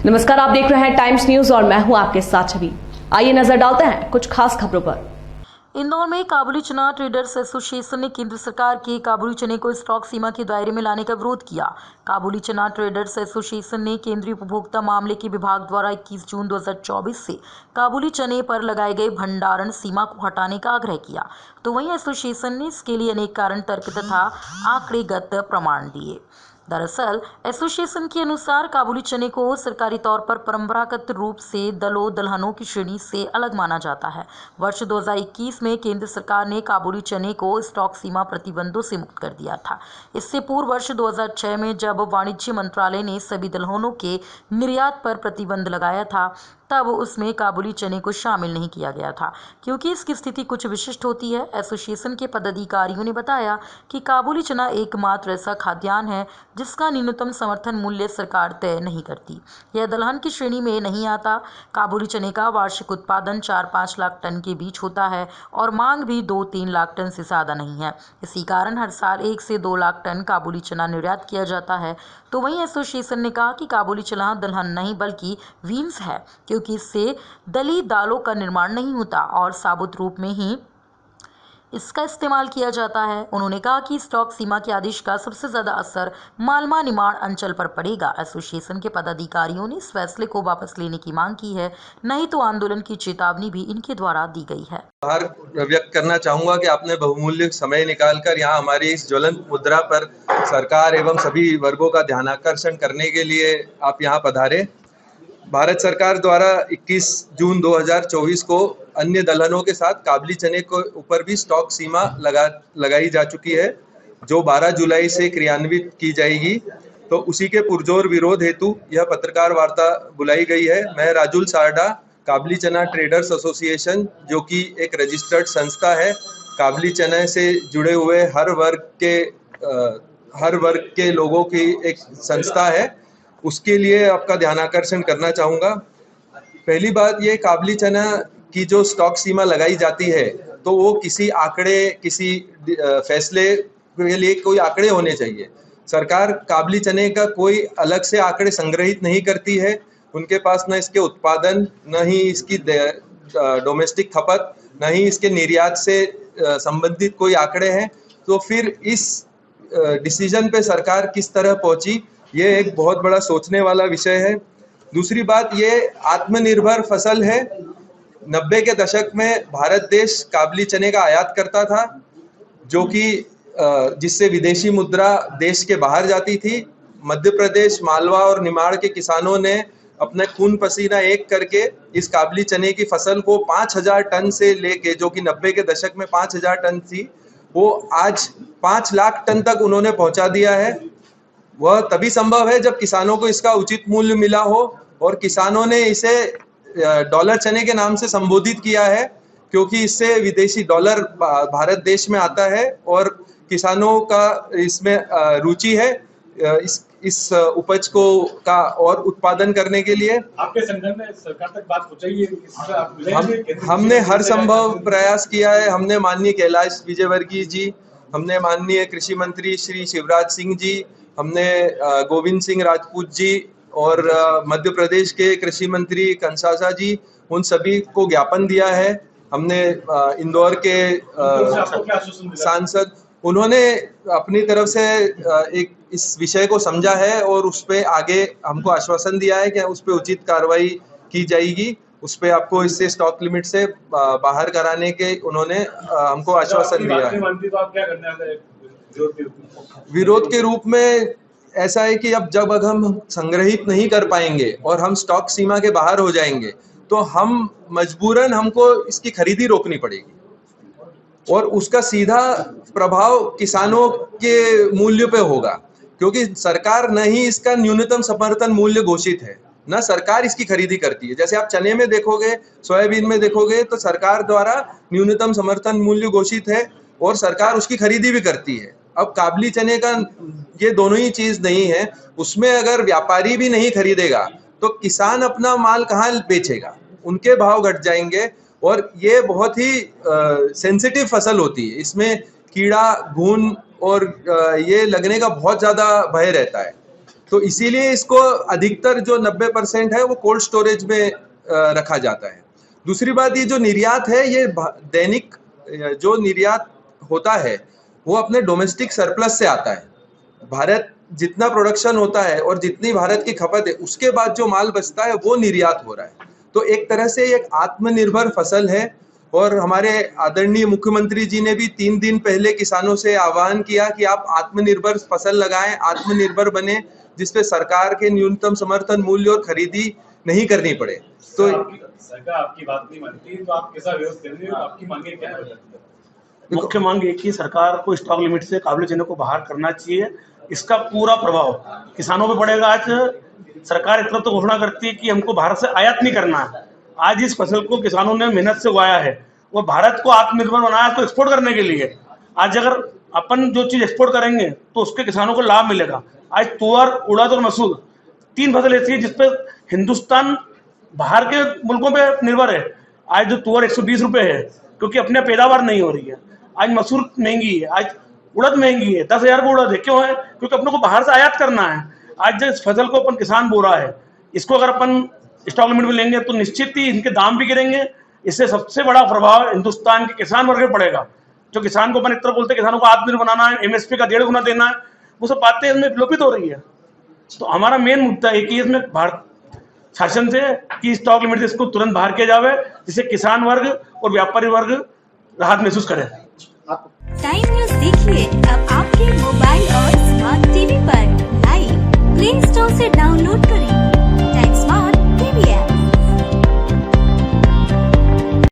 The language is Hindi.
नमस्कार, आप देख रहे हैं टाइम्स न्यूज और मैं हूं आपके साथ छवि। आइए नजर डालते हैं कुछ खास खबरों पर। इंदौर में काबुली चना ट्रेडर्स एसोसिएशन ने केंद्र सरकार के काबुली चने को स्टॉक सीमा के दायरे में लाने का विरोध किया। काबुली चना ट्रेडर्स एसोसिएशन ने केंद्रीय उपभोक्ता मामले के विभाग द्वारा 21 जून 2024 से काबुली चने पर लगाए गए भंडारण सीमा को हटाने का आग्रह किया। तो वहीं एसोसिएशन ने इसके लिए अनेक कारण, तर्क तथा आंकड़ेगत प्रमाण दिए। दरअसल एसोसिएशन के अनुसार काबुली चने को सरकारी तौर पर परंपरागत रूप से दलों दलहनों की श्रेणी से अलग माना जाता है। वर्ष 2021 में केंद्र सरकार ने काबुली चने को स्टॉक सीमा प्रतिबंधों से मुक्त कर दिया था। इससे पूर्व वर्ष 2006 में जब वाणिज्य मंत्रालय ने सभी दलहनों के निर्यात पर प्रतिबंध लगाया था, तब उसमें काबुली चने को शामिल नहीं किया गया था, क्योंकि इसकी स्थिति कुछ विशिष्ट होती है। एसोसिएशन के पदाधिकारियों ने बताया कि काबुली चना एकमात्र ऐसा खाद्यान्न है जिसका न्यूनतम समर्थन मूल्य सरकार तय नहीं करती। यह दलहन की श्रेणी में नहीं आता। काबुली चने का वार्षिक उत्पादन 4-5 लाख टन के बीच होता है और मांग भी 2-3 लाख टन से ज़्यादा नहीं है। इसी कारण हर साल 1 से 2 लाख टन काबुली चना निर्यात किया जाता है। तो वहीं एसोसिएशन ने कहा कि काबुली चना दलहन नहीं बल्कि बीन्स है, क्योंकि इससे दली दालों का निर्माण नहीं होता और साबुत रूप में ही इसका इस्तेमाल किया जाता है। उन्होंने कहा कि स्टॉक सीमा के आदेश का सबसे ज्यादा असर मालवा निमाड़ अंचल पर पड़ेगा। एसोसिएशन के पदाधिकारियों ने इस फैसले को वापस लेने की मांग की है, नहीं तो आंदोलन की चेतावनी भी इनके द्वारा दी गई है। व्यक्त करना चाहूंगा कि आपने बहुमूल्य समय निकालकर यहाँ हमारी इस ज्वलंत मुद्दा पर सरकार एवं सभी वर्गों का ध्यानाकर्षण करने के लिए आप यहाँ पधारे। भारत सरकार द्वारा 21 जून 2024 को अन्य दलहनों के साथ काबुली चने के ऊपर भी स्टॉक सीमा लगाई जा चुकी है, जो 12 जुलाई से क्रियान्वित की जाएगी। तो उसी के पुरजोर विरोध हेतु यह पत्रकार वार्ता बुलाई गई है। मैं राजुल सारडा, काबुली चना ट्रेडर्स एसोसिएशन, जो कि एक रजिस्टर्ड संस्था है, काबुली चने से जुड़े हुए हर वर्ग के लोगों की एक संस्था है, उसके लिए आपका ध्यानाकर्षण करना चाहूँगा। पहली बात ये, काबुली चना की जो स्टॉक सीमा लगाई जाती है तो वो किसी फैसले के लिए कोई आंकड़े होने चाहिए। सरकार काबुली चने का कोई अलग से आंकड़े संग्रहित नहीं करती है। उनके पास न इसके उत्पादन, न ही इसकी डोमेस्टिक खपत, न ही इसके निर्यात से संबंधित कोई आंकड़े हैं। तो फिर इस डिसीजन पे सरकार किस तरह पहुंची, ये एक बहुत बड़ा सोचने वाला विषय है। दूसरी बात, ये आत्मनिर्भर फसल है। 90 के दशक में भारत देश काबुली चने का आयात करता था, जो कि जिससे विदेशी मुद्रा देश के बाहर जाती थी। मध्य प्रदेश, मालवा और निमाड़ के किसानों ने अपने खून पसीना एक करके इस काबुली चने की फसल को 5000 टन से लेके, जो कि 90 के दशक में 5000 टन थी, वो आज 5 लाख टन तक उन्होंने पहुंचा दिया है। वह तभी संभव है जब किसानों को इसका उचित मूल्य मिला हो, और किसानों ने इसे डॉलर चने के नाम से संबोधित किया है, क्योंकि इससे विदेशी डॉलर भारत देश में आता है और किसानों का इसमें रुचि है इस उपज को का और उत्पादन करने के लिए। आपके संगठन ने सरकार तक बात पहुंचाई है? हमने हर संभव प्रयास किया है। हमने माननीय कैलाश विजयवर्गीय जी, हमने माननीय कृषि मंत्री श्री शिवराज सिंह जी, हमने गोविंद सिंह राजपूत जी और मध्य प्रदेश के कृषि मंत्री कंसासा जी, उन सभी को ज्ञापन दिया है। हमने इंदौर के सांसद, उन्होंने अपनी तरफ से एक इस विषय को समझा है और उस पे आगे हमको आश्वासन दिया है कि उस पे उचित कार्रवाई की जाएगी। उस पे आपको इससे स्टॉक लिमिट से बाहर कराने के उन्होंने हमको आश्वासन दिया है। तो आप क्या करने विरोध के रूप में ऐसा है कि जब हम संग्रहित नहीं कर पाएंगे और हम स्टॉक सीमा के बाहर हो जाएंगे, तो हम मजबूरन हमको इसकी खरीदी रोकनी पड़ेगी, और उसका सीधा प्रभाव किसानों के मूल्य पे होगा, क्योंकि सरकार न ही इसका न्यूनतम समर्थन मूल्य घोषित है, न सरकार इसकी खरीदी करती है। जैसे आप चने में देखोगे, सोयाबीन में देखोगे, तो सरकार द्वारा न्यूनतम समर्थन मूल्य घोषित है और सरकार उसकी खरीदी भी करती है। अब काबुली चने का ये दोनों ही चीज नहीं है। उसमें अगर व्यापारी भी नहीं खरीदेगा तो किसान अपना माल कहाँ बेचेगा, उनके भाव घट जाएंगे। और ये बहुत ही सेंसिटिव फसल होती है, इसमें कीड़ा, घुन और ये लगने का बहुत ज्यादा भय रहता है। तो इसीलिए इसको अधिकतर जो 90% है वो कोल्ड स्टोरेज में रखा जाता है। दूसरी बात, ये जो निर्यात है, ये दैनिक जो निर्यात होता है वो अपने डोमेस्टिक सरप्लस से आता है। भारत जितना प्रोडक्शन होता है और जितनी भारत की खपत है, उसके बाद जो माल बचता है वो निर्यात हो रहा है। तो एक तरह से एक आत्मनिर्भर फसल है। और हमारे आदरणीय मुख्यमंत्री जी ने भी 3 दिन पहले किसानों से आह्वान किया कि आप आत्मनिर्भर फसल लगाएं, आत्मनिर्भर बने, जिसपे सरकार के न्यूनतम समर्थन मूल्य और खरीदी नहीं करनी पड़े। तो सरकार आपकी बात नहीं मानती तो आप कैसा विरोध करेंगे? आपकी मांगे क्या है? मुख्य मांग एक ही, सरकार को स्टॉक लिमिट से काबुली चने को बाहर करना चाहिए। इसका पूरा प्रभाव किसानों पे पड़ेगा। आज सरकार एक तरफ तो घोषणा करती है कि हमको भारत से आयात नहीं करना है। आज इस फसल को किसानों ने मेहनत से उगाया है और भारत को आत्मनिर्भर बनाया तो एक्सपोर्ट करने के लिए। आज अगर अपन जो चीज एक्सपोर्ट करेंगे तो उसके किसानों को लाभ मिलेगा। आज तुअर, उड़द और मसूर 3 फसल ऐसी है जिसपे हिंदुस्तान बाहर के मुल्कों पे निर्भर है। आज जो तुअर 120 रुपए है क्योंकि अपने पैदावार नहीं हो रही है। आज मसूर महंगी है, आज उड़द महंगी है, 10,000 का उड़द है। क्यों है? क्योंकि अपने को बाहर से आयात करना है। आज जो इस फसल को अपन किसान बो रहा है, इसको अगर अपन स्टॉक लिमिट में लेंगे तो निश्चित ही इनके दाम भी गिरेंगे। इससे सबसे बड़ा प्रभाव हिंदुस्तान के किसान वर्ग पे पड़ेगा। जो किसान को अपन एक तरफ बोलते हैं किसानों को आत्मनिर्भर बनाना है, एमएसपी का 1.5 गुना देना है, वो सब बातें इसमें विलोपित हो रही है। तो हमारा मेन मुद्दा है कि इसमें भारत शासन से कि स्टॉक लिमिट से इसको तुरंत बाहर किया जावे, जिससे किसान वर्ग और व्यापारी वर्ग राहत महसूस करे। टाइम न्यूज़ देखिए अब आपके मोबाइल और स्मार्ट टीवी पर लाइव प्ले स्टोर से डाउनलोड करें टाइम स्मार्ट टीवी ऐप।